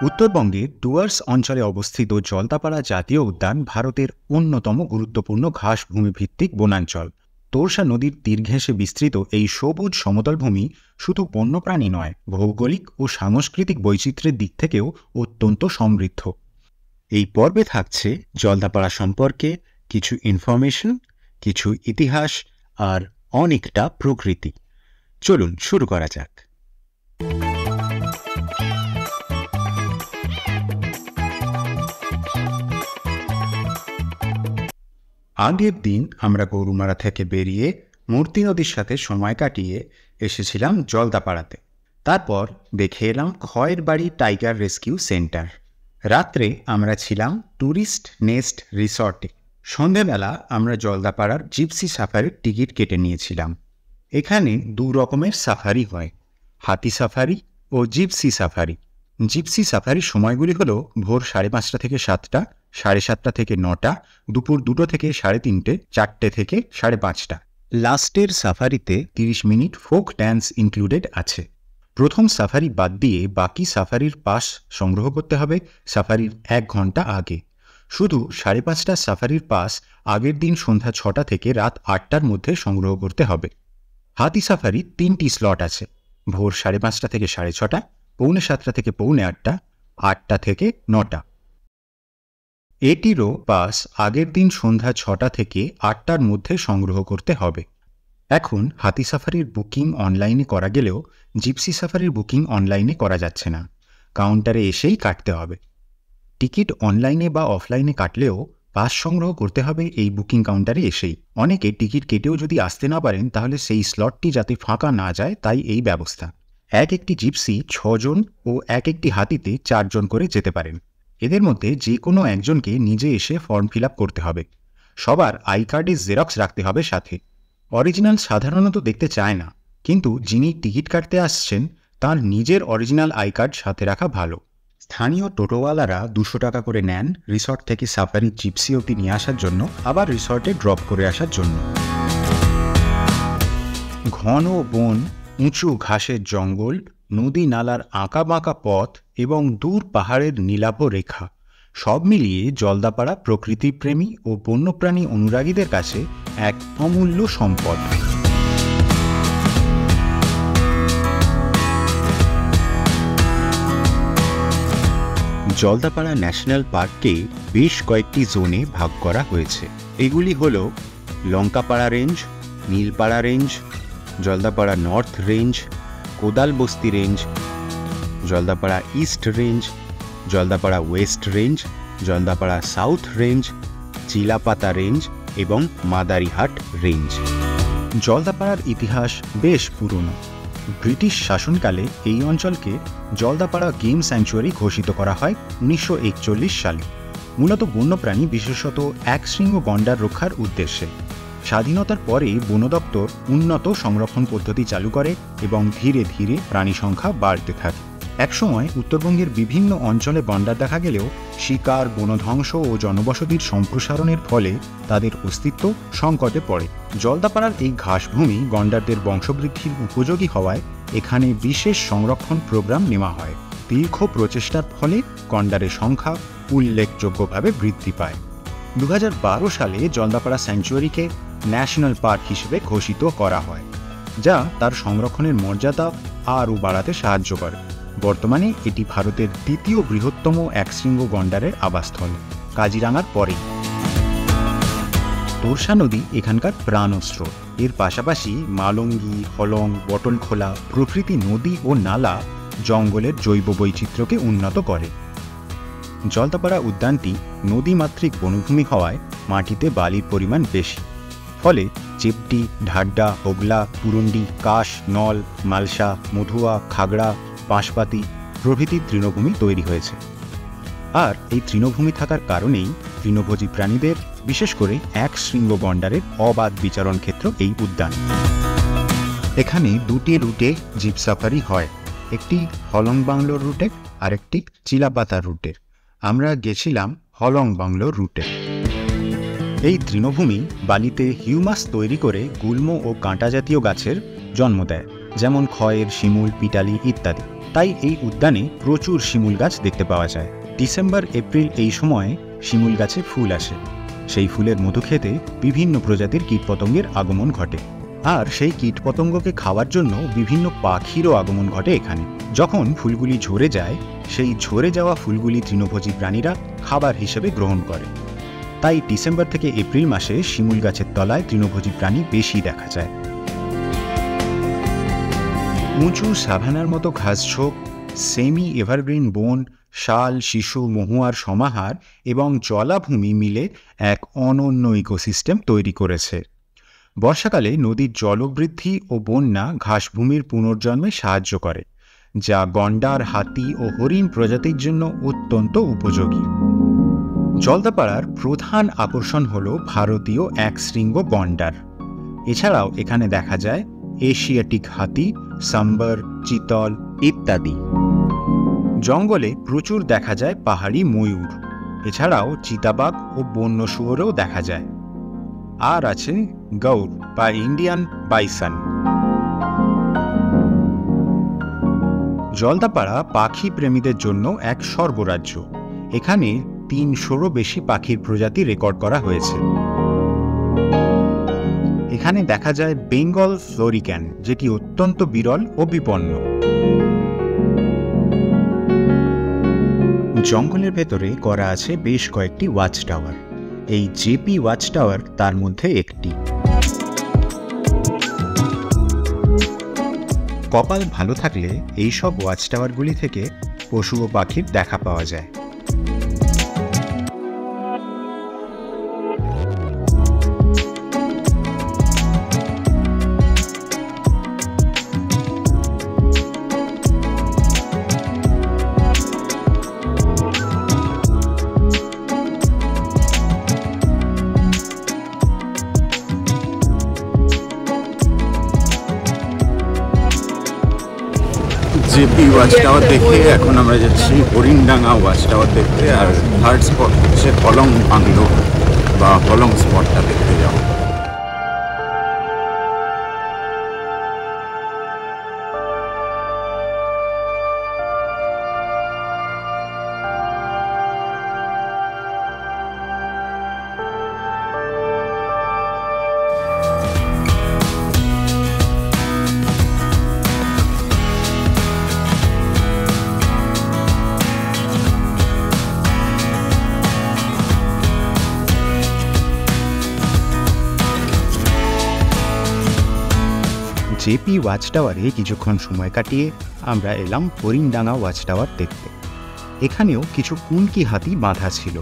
উত্তরবঙ্গে ডুয়ার্স অঞ্চলে অবস্থিত জলদাপাড়া জাতীয় উদ্যান ভারতের অন্যতম গুরুত্বপূর্ণ ঘাসভূমি ভিত্তিক বনাঞ্চল। তোর্ষা নদীর তীর ঘেঁষে বিস্তৃত এই সবুজ সমতল ভূমি শুধু বন্যপ্রাণী নয়, ভৌগোলিক ও সাংস্কৃতিক বৈচিত্র্যের দিক থেকেও অত্যন্ত সমৃদ্ধ। এই পর্বে থাকছে জলদাপাড়া সম্পর্কে কিছু ইনফরমেশন, কিছু ইতিহাস আর অনেকটা প্রকৃতি। চলুন শুরু করা যাক। আগের দিন আমরা গরুমারা থেকে বেরিয়ে মূর্তি নদীর সাথে সময় কাটিয়ে এসেছিলাম জলদাপাড়াতে। তারপর দেখে এলাম খয়ের বাড়ি টাইগার রেস্কিউ সেন্টার। রাত্রে আমরা ছিলাম ট্যুরিস্ট নেস্ট রিসর্টে। সন্ধেবেলা আমরা জলদাপাড়ার জিপসি সাফারির টিকিট কেটে নিয়েছিলাম। এখানে দু রকমের সাফারি হয়, হাতি সাফারি ও জিপসি সাফারি। জিপসি সাফারির সময়গুলি হল ভোর 5:30 থেকে 7টা, 7:30 থেকে 9টা, দুপুর 2টো থেকে 3:30, 4টে থেকে 5:30। লাস্টের সাফারিতে 30 মিনিট ফোক ড্যান্স ইনক্লুডেড আছে। প্রথম সাফারি বাদ দিয়ে বাকি সাফারির পাস সংগ্রহ করতে হবে সাফারির 1 ঘন্টা আগে। শুধু 5:30 সাফারির পাস আগের দিন সন্ধ্যা 6টা থেকে রাত 8টার মধ্যে সংগ্রহ করতে হবে। হাতি সাফারি 3টি স্লট আছে, ভোর 5:30 থেকে 6:30, 7:45 থেকে 8:45, 8টা থেকে 9টা। এটিরও পাস আগের দিন সন্ধ্যা 6টা থেকে 8টার মধ্যে সংগ্রহ করতে হবে। এখন হাতি সাফারির বুকিং অনলাইনে করা গেলেও জিপসি সাফারির বুকিং অনলাইনে করা যাচ্ছে না, কাউন্টারে এসেই কাটতে হবে। টিকিট অনলাইনে বা অফলাইনে কাটলেও পাস সংগ্রহ করতে হবে এই বুকিং কাউন্টারে এসেই। অনেকে টিকিট কেটেও যদি আসতে না পারেন তাহলে সেই স্লটটি যাতে ফাঁকা না যায় তাই এই ব্যবস্থা। একটি জিপসি 6 জন ও একটি হাতিতে 4 জন করে যেতে পারেন। এদের মধ্যে যে কোনো একজনকে নিজে এসে ফর্ম ফিল আপ করতে হবে। সবার আই কার্ডের জেরক্স রাখতে হবে সাথে। অরিজিনাল সাধারণত দেখতে চায় না, কিন্তু যিনি টিকিট কাটতে আসছেন তার নিজের অরিজিনাল আই কার্ড সাথে রাখা ভালো। স্থানীয় টোটোওয়ালারা 200 টাকা করে নেন রিসর্ট থেকে সাফারি জিপসি অবধি নিয়ে আসার জন্য, আবার রিসর্টে ড্রপ করে আসার জন্য। ঘন বন, উঁচু ঘাসের জঙ্গল, নদী নালার আঁকাবাঁকা পথ এবং দূর পাহাড়ের নীলাভ রেখা, সব মিলিয়ে জলদাপাড়া প্রকৃতিপ্রেমী ও বন্যপ্রাণী অনুরাগীদের কাছে এক অমূল্য সম্পদ। জলদাপাড়া ন্যাশনাল পার্ককে বেশ কয়েকটি জোনে ভাগ করা হয়েছে। এগুলি হল Lankapara range, Nilpara range, Jaldapara north range, Kodalbasti range, Jaldapara east range, Jaldapara west range, Jaldapara south range, Chilapata range এবং মাদারিহাট রেঞ্জ। জলদাপাড়ার ইতিহাস বেশ পুরনো। ব্রিটিশ শাসনকালে এই অঞ্চলকে জলদাপাড়া গেম স্যাংচুয়ারি ঘোষিত করা হয় 1941 সালে, মূলত বন্যপ্রাণী বিশেষত একশৃঙ্গ গন্ডার রক্ষার উদ্দেশ্যে। স্বাধীনতার পরে বন দপ্তর উন্নত সংরক্ষণ পদ্ধতি চালু করে এবং ধীরে ধীরে প্রাণী সংখ্যা বাড়তে থাকে। একসময় উত্তরবঙ্গের বিভিন্ন অঞ্চলে গন্ডার দেখা গেলেও শিকার, বনধ্বংস ও জনবসতির সম্প্রসারণের ফলে তাদের অস্তিত্ব সংকটে পড়ে। জলদাপাড়ার এই ঘাসভূমি গন্ডারদের বংশবৃদ্ধির উপযোগী হওয়ায় এখানে বিশেষ সংরক্ষণ প্রোগ্রাম নেওয়া হয়। দীর্ঘ প্রচেষ্টার ফলে গন্ডারের সংখ্যা উল্লেখযোগ্যভাবে বৃদ্ধি পায়। 2012 সালে জলদাপাড়া স্যাংচুয়ারিকে ন্যাশনাল পার্ক হিসেবে ঘোষিত করা হয়, যা তার সংরক্ষণের মর্যাদা আরও বাড়াতে সাহায্য করে। বর্তমানে এটি ভারতের দ্বিতীয় বৃহত্তম একশৃঙ্গ গন্ডারের আবাসস্থল, কাজিরাঙার পরেই। তোর্ষা নদী এখানকার প্রাণস্রোত। এর পাশাপাশি মালঙ্গি, হলং, বটলখোলা প্রভৃতি নদী ও নালা জঙ্গলের জৈব বৈচিত্র্যকে উন্নত করে। জলদাপাড়া উদ্যানটি নদীমাতৃক বনভূমি হওয়ায় মাটিতে বালির পরিমাণ বেশি, ফলে চেপটি, ঢাড্ডা, হোগলা, পুরুন্ডি, কাশ, নল, মালসা, মধুয়া, খাগড়া, বাঁশপাতি প্রভৃতি তৃণভূমি তৈরি হয়েছে। আর এই তৃণভূমি থাকার কারণেই তৃণভোজী প্রাণীদের, বিশেষ করে একশৃঙ্গ গন্ডারের অবাধ বিচরণ ক্ষেত্র এই উদ্যান। এখানে 2টি রুটে জিপ সাফারি হয়, একটি হলং বাংলোর রুটে আর একটি চিলাপাতা রুটে। আমরা গেছিলাম হলং বাংলোর রুটে। এই তৃণভূমি বালিতে হিউমাস তৈরি করে গুল্ম ও কাঁটা জাতীয় গাছের জন্ম দেয়, যেমন খয়ের, শিমুল, পিটালি ইত্যাদি। তাই এই উদ্যানে প্রচুর শিমুল গাছ দেখতে পাওয়া যায়। ডিসেম্বর এপ্রিল এই সময়ে শিমুল গাছে ফুল আসে। সেই ফুলের মধু খেতে বিভিন্ন প্রজাতির কীটপতঙ্গের আগমন ঘটে, আর সেই কীটপতঙ্গকে খাওয়ার জন্য বিভিন্ন পাখিরও আগমন ঘটে এখানে। যখন ফুলগুলি ঝরে যায়, সেই ঝরে যাওয়া ফুলগুলি তৃণভোজী প্রাণীরা খাবার হিসেবে গ্রহণ করে। তাই ডিসেম্বর থেকে এপ্রিল মাসে শিমুল গাছের তলায় তৃণভোজী প্রাণী বেশি দেখা যায়। উঁচু সাভানার মতো ঘাসঝোপ, সেমি এভারগ্রিন বন, শাল, শিশু, মহুয়ার সমাহার এবং জলাভূমি মিলে এক অনন্য ইকোসিস্টেম তৈরি করেছে। বর্ষাকালে নদীর জলবৃদ্ধি ও বন্যা ঘাসভূমির পুনর্জন্মে সাহায্য করে, যা গন্ডার, হাতি ও হরিণ প্রজাতির জন্য অত্যন্ত উপযোগী। জলদাপাড়ার প্রধান আকর্ষণ হল ভারতীয় একশৃঙ্গ গন্ডার। এছাড়াও এখানে দেখা যায় এশিয়াটিক হাতি, সাম্বার, চিতল ইত্যাদি। জঙ্গলে প্রচুর দেখা যায় পাহাড়ি ময়ূর। এছাড়াও চিতাবাঘ ও বন্য শুয়োরও দেখা যায়। আর আছে গৌর বা ইন্ডিয়ান বাইসন। জলদাপাড়া পাখি প্রেমীদের জন্য এক স্বর্গরাজ্য। এখানে ৩০০রও বেশি পাখির প্রজাতি রেকর্ড করা হয়েছে। এখানে দেখা যায় বেঙ্গল ফ্লোরিক্যান, যেটি অত্যন্ত বিরল ও বিপন্ন। জঙ্গলের ভেতরে করা আছে বেশ কয়েকটি ওয়াচ টাওয়ার। এই জেপি ওয়াচ টাওয়ার তার মধ্যে একটি। কপাল ভালো থাকলে এইসব ওয়াচ টাওয়ারগুলি থেকে পশু ও পাখির দেখা পাওয়া যায়। জেপি ওয়াচ টাওয়ার দেখে এখন আমরা যাচ্ছি হরিণডাঙ্গা ওয়াচ টাওয়ার দেখতে, আর থার্ড স্পট হচ্ছে হলং বাংলো বা হলং স্পটটা দেখতে যাবো। জেপি ওয়াচ টাওয়ারে কিছুক্ষণ সময় কাটিয়ে আমরা এলাম হরিণডাঙ্গা ওয়াচ টাওয়ার দেখতে। এখানেও কিছু কুনকি হাতি বাঁধা ছিল।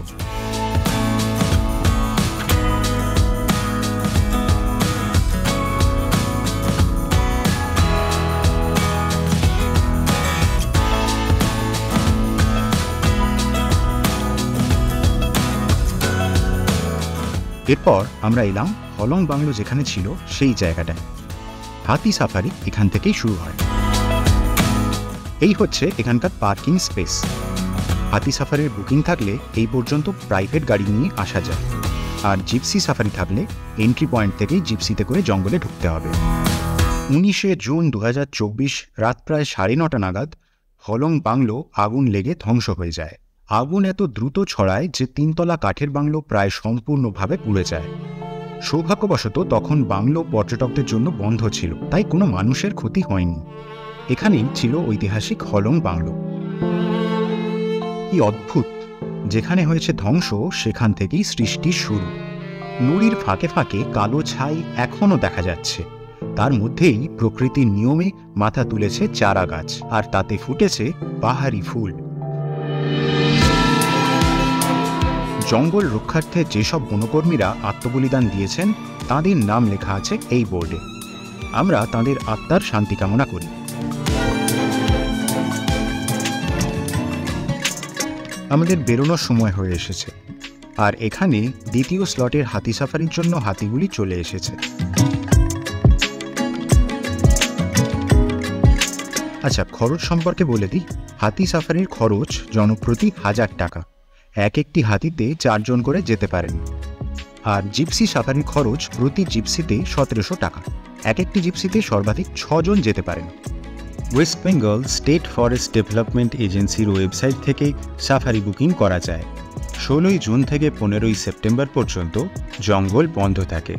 এরপর আমরা এলাম হলং বাংলো, যেখানে ছিল সেই জায়গাটায়। হাতি সাফারি এখান থেকেই শুরু হয়। এই হচ্ছে এখানকার পার্কিং স্পেস। হাতি সাফারির বুকিং থাকলে এই পর্যন্ত প্রাইভেট গাড়ি নিয়ে আসা যায়, আর জিপসি সাফারি থাকলে এন্ট্রি পয়েন্ট থেকেই জিপসিতে করে জঙ্গলে ঢুকতে হবে। 19শে জুন 2024 রাত প্রায় 9:30 নাগাদ হলং বাংলো আগুন লেগে ধ্বংস হয়ে যায়। আগুন এত দ্রুত ছড়ায় যে 3তলা কাঠের বাংলো প্রায় সম্পূর্ণভাবে পুড়ে যায়। সৌভাগ্যবশত তখন বাংলো পর্যটকদের জন্য বন্ধ ছিল, তাই কোনো মানুষের ক্ষতি হয়নি। এখানেই ছিল ঐতিহাসিক হলং বাংলো। কি অদ্ভুত, যেখানে হয়েছে ধ্বংস সেখান থেকেই সৃষ্টির শুরু। নুড়ির ফাঁকে ফাঁকে কালো ছাই এখনও দেখা যাচ্ছে। তার মধ্যেই প্রকৃতির নিয়মে মাথা তুলেছে চারা গাছ, আর তাতে ফুটেছে পাহাড়ি ফুল। জঙ্গল রক্ষার্থে যেসব বনকর্মীরা আত্মবলিদান দিয়েছেন তাদের নাম লেখা আছে এই বোর্ডে। আমরা তাদের আত্মার শান্তি কামনা করি। আমাদের বেরোনোর সময় হয়ে এসেছে, আর এখানে দ্বিতীয় স্লটের হাতি সাফারির জন্য হাতিগুলি চলে এসেছে। আচ্ছা, খরচ সম্পর্কে বলে দিই। হাতি সাফারির খরচ জনপ্রতি 1000 টাকা। এক একটি হাতিতে 4 জন করে যেতে পারেন। আর জিপসি সাফারির খরচ প্রতি জিপসিতে 1700 টাকা। এক একটি জিপসিতে সর্বাধিক 6 জন যেতে পারেন। West Bengal state forest development এজেন্সির ওয়েবসাইট থেকে সাফারি বুকিং করা যায়। 16 জুন থেকে 15 সেপ্টেম্বর পর্যন্ত জঙ্গল বন্ধ থাকে।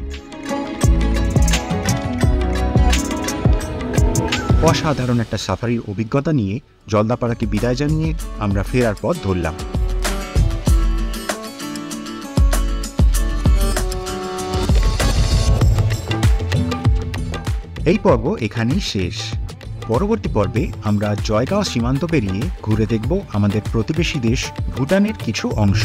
অসাধারণ একটা সাফারির অভিজ্ঞতা নিয়ে জলদাপাড়াকে বিদায় জানিয়ে আমরা ফেরার পথ ধরলাম। এই পর্ব এখানেই শেষ। পরবর্তী পর্বে আমরা জয়গাঁও সীমান্ত পেরিয়ে ঘুরে দেখব আমাদের প্রতিবেশী দেশ ভুটানের কিছু অংশ।